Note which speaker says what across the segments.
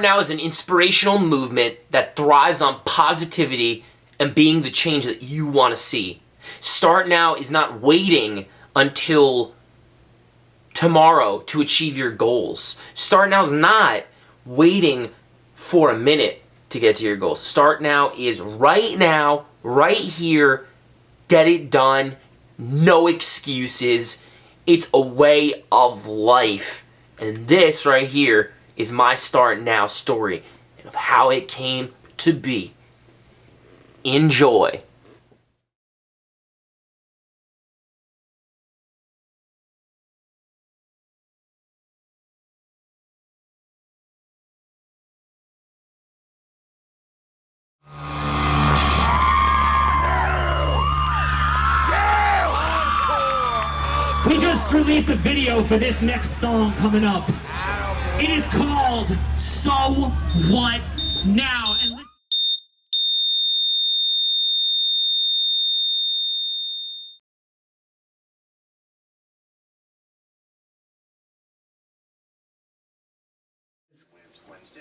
Speaker 1: Now is an inspirational movement that thrives on positivity and being the change that you want to see. Start Now is not waiting until tomorrow to achieve your goals. Start Now is not waiting for a minute to get to your goals. Start Now is right now, right here, get it done, no excuses. It's a way of life. And this right here is my Start Now story and of how it came to be. Enjoy.
Speaker 2: We just released a video for this next song coming up. It is called So What Now? And listen.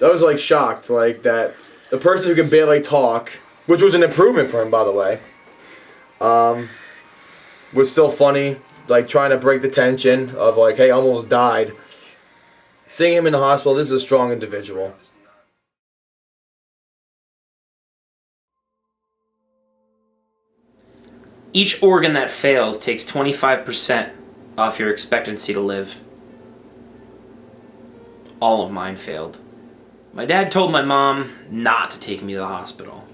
Speaker 3: I was like shocked, like that the person who can barely talk, which was an improvement for him, by the way, was still funny, like trying to break the tension of like, hey, I almost died. Seeing him in the hospital, this is a strong individual.
Speaker 1: Each organ that fails takes 25% off your expectancy to live. All of mine failed. My dad told my mom not to take me to the hospital.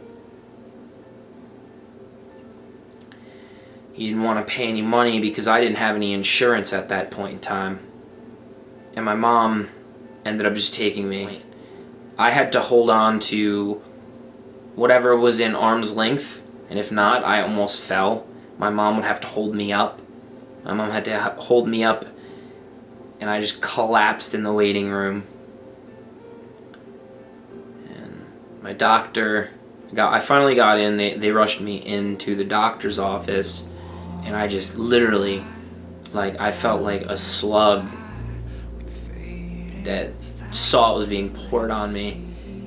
Speaker 1: He didn't want to pay any money because I didn't have any insurance at that point in time. And my mom ended up just taking me. I had to hold on to whatever was in arm's length, and if not, I almost fell. My mom would have to hold me up. My mom had to hold me up, and I just collapsed in the waiting room. And my doctor, I finally got in. They rushed me into the doctor's office, and I just literally, like, I felt like a slug that salt was being poured on me,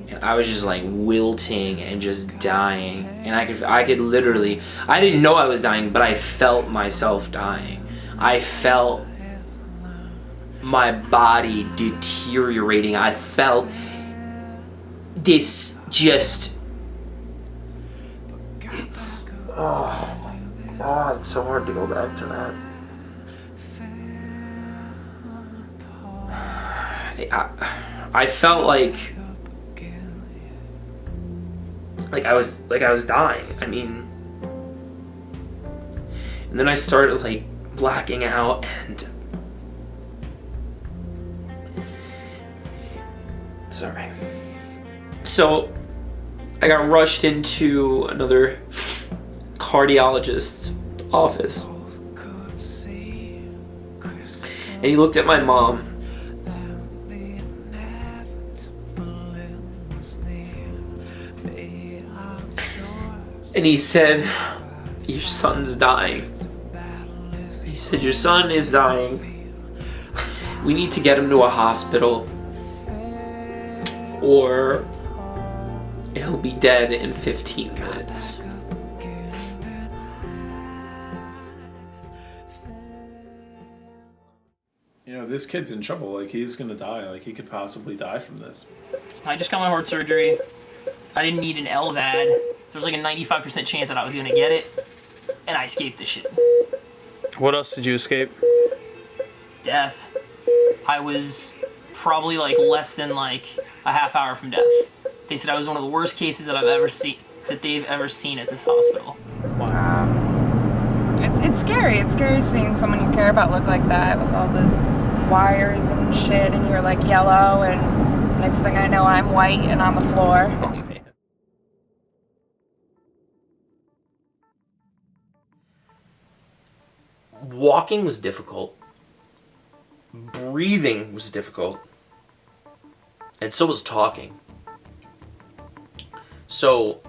Speaker 1: and I was just like wilting and just dying. And I could literally, I didn't know I was dying, but I felt myself dying. I felt my body deteriorating. I felt this just, it's, oh my God, it's so hard to go back to that. I felt like I was dying. I mean, and then I started like blacking out, and sorry. So I got rushed into another cardiologist's office, and he looked at my mom. And he said, your son's dying. He said, your son is dying. We need to get him to a hospital, or he'll be dead in 15 minutes.
Speaker 4: You know, this kid's in trouble. Like, he's gonna die. Like, he could possibly die from this.
Speaker 5: I just got my heart surgery. I didn't need an LVAD. There was like a 95% chance that I was gonna get it, and I escaped this shit.
Speaker 4: What else did you escape?
Speaker 5: Death. I was probably like less than like a half hour from death. They said I was one of the worst cases that they've ever seen at this hospital.
Speaker 6: Wow. It's scary. It's scary seeing someone you care about look like that with all the wires and shit, and you're like yellow, and next thing I know I'm white and on the floor.
Speaker 1: Walking was difficult. Breathing was difficult. And so was talking. So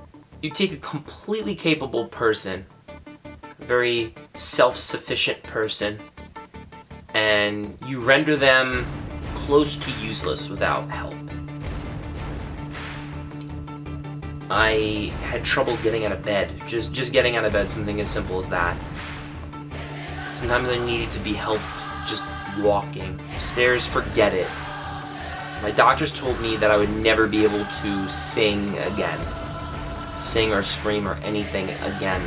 Speaker 1: you take a completely capable person, a very self-sufficient person, and you render them close to useless without help. I had trouble getting out of bed. Just getting out of bed, something as simple as that. Sometimes I needed to be helped just walking. Stairs, forget it. My doctors told me that I would never be able to sing again. Sing or scream or anything again.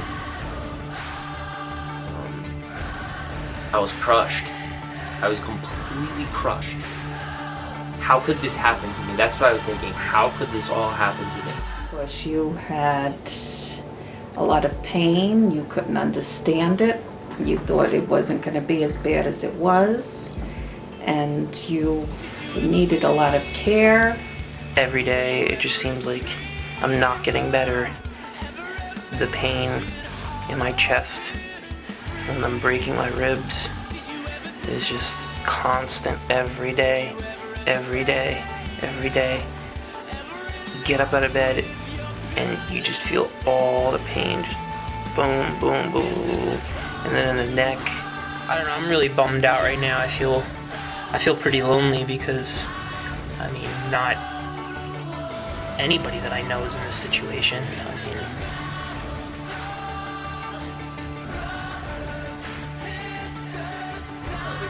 Speaker 1: I was crushed. I was completely crushed. How could this happen to me? That's what I was thinking. How could this all happen to me?
Speaker 7: Because you had a lot of pain, you couldn't understand it, you thought it wasn't going to be as bad as it was, and you needed a lot of care.
Speaker 5: Every day it just seems like I'm not getting better. The pain in my chest from them breaking my ribs is just constant every day, every day, every day. Get up out of bed and you just feel all the pain, just boom, boom, boom. And then in the neck, I don't know, I'm really bummed out right now. I feel pretty lonely because, I mean, not anybody that I know is in this situation. I mean,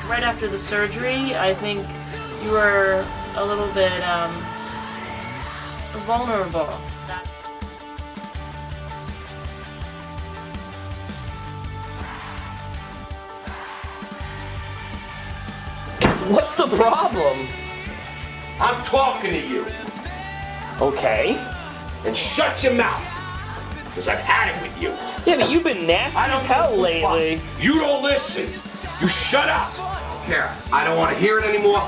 Speaker 8: right after the surgery, I think you were a little bit vulnerable.
Speaker 1: What's the problem?
Speaker 9: I'm talking to you.
Speaker 1: Okay.
Speaker 9: And shut your mouth. Because I've had it with you.
Speaker 5: yeah, but you've been nasty as hell lately.
Speaker 9: You don't listen. You shut up. Kara, I don't want to hear it anymore.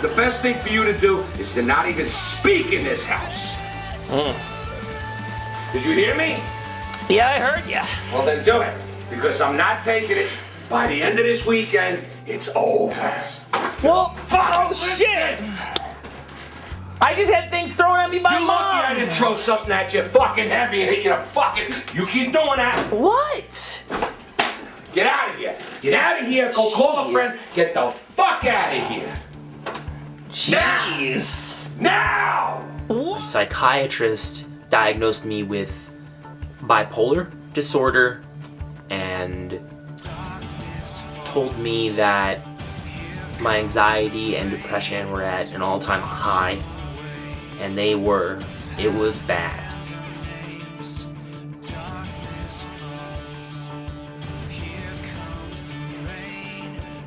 Speaker 9: The best thing for you to do is to not even speak in this house. Did you hear me?
Speaker 5: Yeah, I heard ya.
Speaker 9: Well, then do it. Because I'm not taking it. By the end of this weekend, it's over.
Speaker 5: Well,
Speaker 9: Fuck!
Speaker 5: oh shit! I just had things thrown at me by
Speaker 9: You
Speaker 5: Mom.
Speaker 9: lucky I didn't throw something at you fucking heavy and hit you in the fucking... You keep doing that.
Speaker 5: What?
Speaker 9: Get out of here. Get out of here. Go call a friend. Get the fuck out of here.
Speaker 5: Jeez.
Speaker 9: Now!
Speaker 1: My psychiatrist diagnosed me with bipolar disorder and told me that my anxiety and depression were at an all-time high, and it was bad.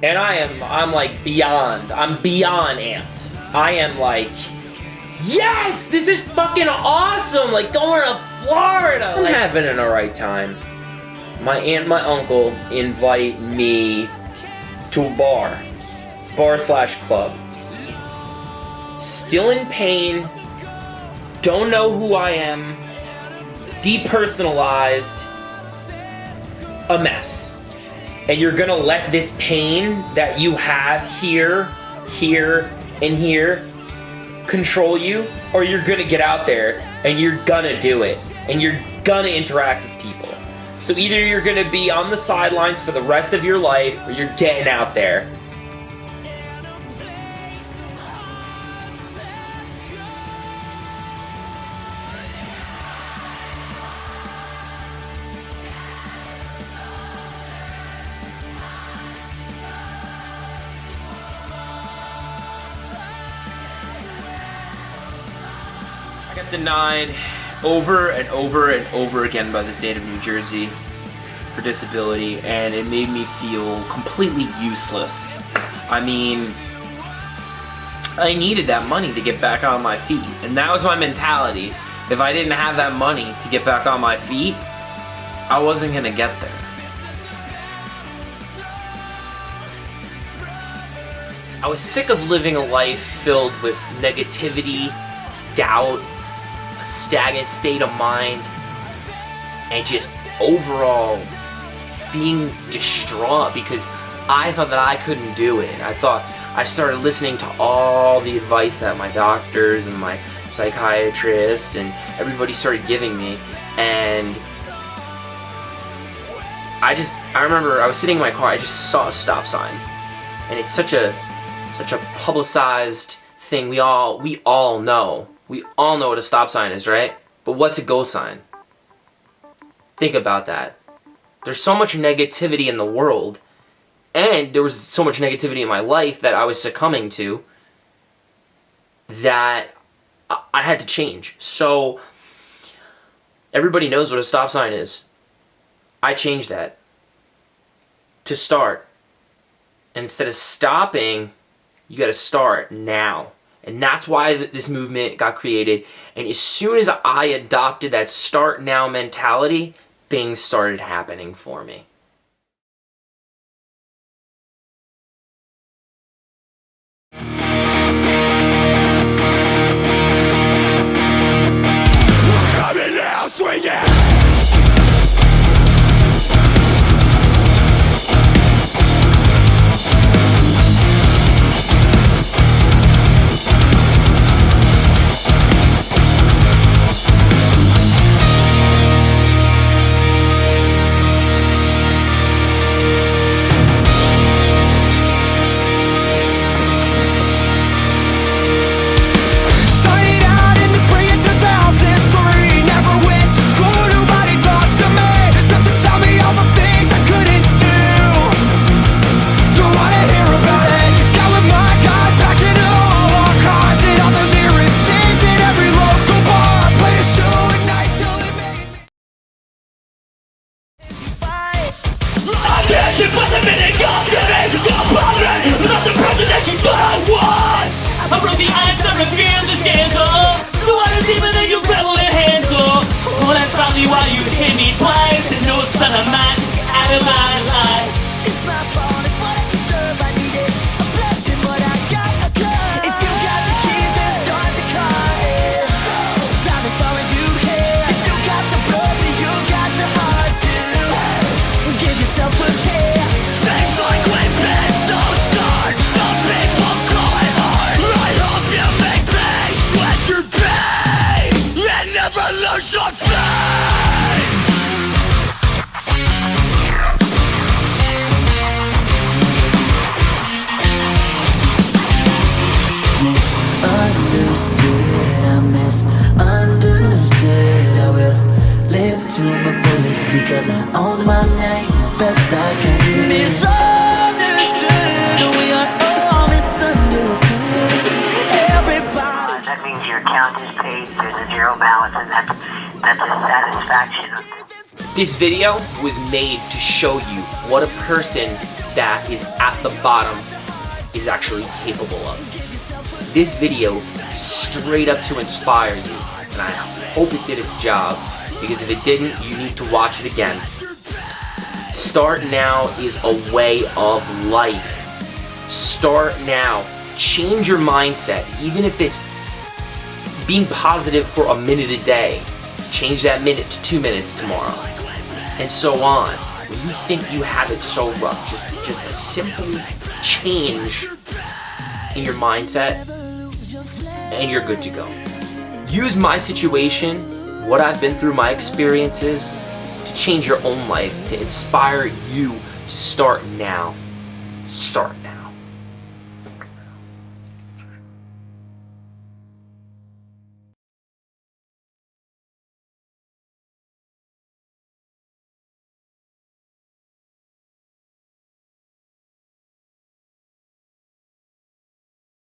Speaker 1: And I'm beyond amped. I am like, yes, this is fucking awesome, like going to Florida. I'm having an alright time. My aunt and my uncle invite me to a bar/club. Still in pain, don't know who I am, depersonalized, a mess. And you're gonna let this pain that you have here, and here control you, or you're gonna get out there and you're gonna do it, and you're gonna interact with people. So either you're gonna be on the sidelines for the rest of your life, or you're getting out there. I got denied over and over and over again by the state of New Jersey for disability, and it made me feel completely useless. I mean, I needed that money to get back on my feet, and that was my mentality. If I didn't have that money to get back on my feet, I wasn't gonna get there. I was sick of living a life filled with negativity, doubt, a stagnant state of mind, and just overall being distraught because I thought that I couldn't do it. I started listening to all the advice that my doctors and my psychiatrist and everybody started giving me, and I remember I was sitting in my car, I just saw a stop sign, and it's such a publicized thing. We all know what a stop sign is, right? But what's a go sign? Think about that. There's so much negativity in the world, and there was so much negativity in my life that I was succumbing to, that I had to change. So everybody knows what a stop sign is. I changed that to start. And instead of stopping, you got to start now. And that's why this movement got created. And as soon as I adopted that start now mentality, things started happening for me.
Speaker 9: Coming now, swing it!
Speaker 2: I broke the ice, I revealed the scandal. The water's deeper than you grapple and handle. Well, that's probably why you hit me twice. And no son of mine out of my life.
Speaker 10: It's my fault, it's what I deserve. I needed a blessing, but I got a curse. If you got the keys, then start the car. Drive as far as you can. If you got the blood, then you got the heart to give yourself a chance.
Speaker 2: Seems like we've been so scarred. Some people call it hard. I hope you make me sweat your pain and never lose your faith.
Speaker 10: Misunderstood, I misunderstood. I will live to my fullest because I own my name best I can. Misunderstood, we are all misunderstood. Everybody.
Speaker 11: That means your account is paid, there's a zero balance, and that's a satisfaction.
Speaker 1: This video was made to show you what a person that is at the bottom is actually capable of. This video straight up to inspire you, and I hope it did its job, because if it didn't, you need to watch it again. Start now is a way of life. Start now. Change your mindset, even if it's being positive for a minute a day. Change that minute to 2 minutes tomorrow, and so on. When you think you have it so rough, just a simple change in your mindset, and you're good to go. Use my situation, what I've been through, my experiences, to change your own life, to inspire you to start now. Start.